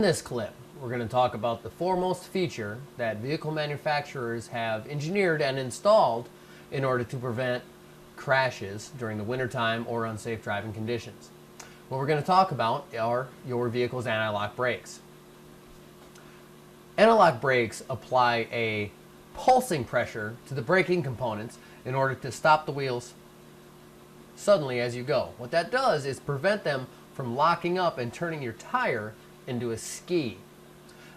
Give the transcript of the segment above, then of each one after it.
In this clip, we're going to talk about the foremost feature that vehicle manufacturers have engineered and installed in order to prevent crashes during the wintertime or unsafe driving conditions. What we're going to talk about are your vehicle's anti-lock brakes. Anti-lock brakes apply a pulsing pressure to the braking components in order to stop the wheels suddenly as you go. What that does is prevent them from locking up and turning your tire into a ski.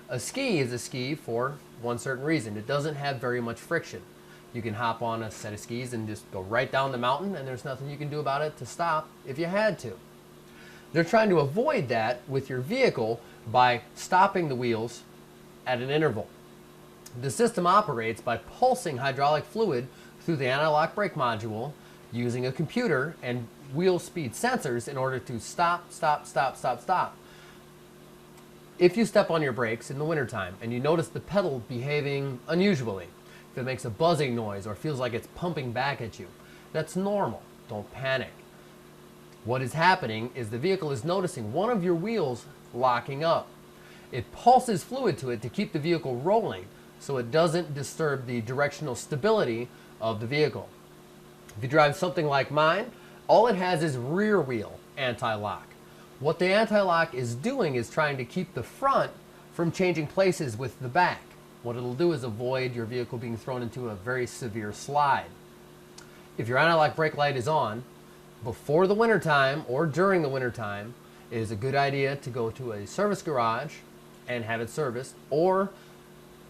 A ski is a ski for one certain reason. It doesn't have very much friction. You can hop on a set of skis and just go right down the mountain, and there's nothing you can do about it to stop if you had to. They're trying to avoid that with your vehicle by stopping the wheels at an interval. The system operates by pulsing hydraulic fluid through the anti-lock brake module using a computer and wheel speed sensors in order to stop. If you step on your brakes in the wintertime and you notice the pedal behaving unusually, if it makes a buzzing noise or feels like it's pumping back at you, that's normal. Don't panic. What is happening is the vehicle is noticing one of your wheels locking up. It pulses fluid to it to keep the vehicle rolling so it doesn't disturb the directional stability of the vehicle. If you drive something like mine, all it has is rear wheel anti-lock. What the anti-lock is doing is trying to keep the front from changing places with the back. What it'll do is avoid your vehicle being thrown into a very severe slide. If your anti-lock brake light is on, before the wintertime or during the wintertime, it is a good idea to go to a service garage and have it serviced, or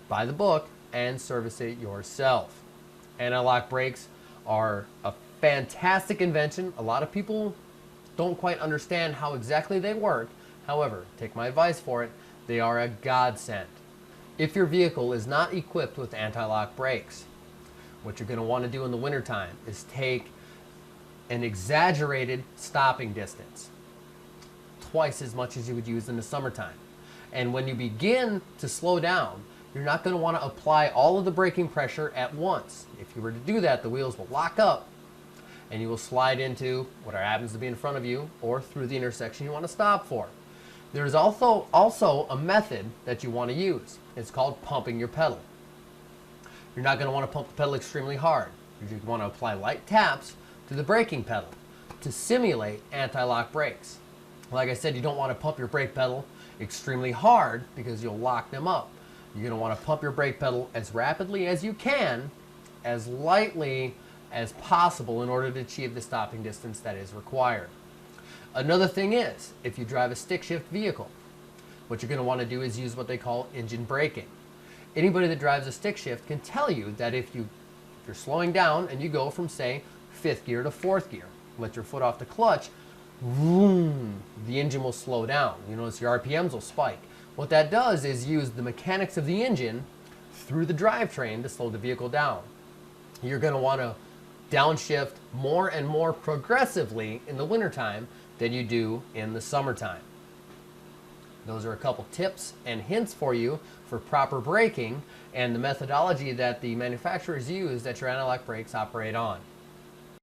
buy the book and service it yourself. Anti-lock brakes are a fantastic invention. A lot of people don't quite understand how exactly they work. However, take my advice for it, they are a godsend. If your vehicle is not equipped with anti-lock brakes, what you're going to want to do in the wintertime is take an exaggerated stopping distance, twice as much as you would use in the summertime. And when you begin to slow down, you're not going to want to apply all of the braking pressure at once. If you were to do that, the wheels will lock up and you will slide into whatever happens to be in front of you or through the intersection you want to stop for. There's also a method that you want to use. It's called pumping your pedal. You're not going to want to pump the pedal extremely hard. You want to apply light taps to the braking pedal to simulate anti-lock brakes. Like I said, you don't want to pump your brake pedal extremely hard because you'll lock them up. You're going to want to pump your brake pedal as rapidly as you can, as lightly as possible in order to achieve the stopping distance that is required. Another thing is, if you drive a stick shift vehicle, what you're going to want to do is use what they call engine braking. Anybody that drives a stick shift can tell you that if you're slowing down and you go from, say, 5th gear to 4th gear, let your foot off the clutch, vroom, the engine will slow down. You notice your RPMs will spike. What that does is use the mechanics of the engine through the drivetrain to slow the vehicle down. You're going to want to downshift more and more progressively in the wintertime than you do in the summertime. Those are a couple tips and hints for you for proper braking and the methodology that the manufacturers use that your anti-lock brakes operate on.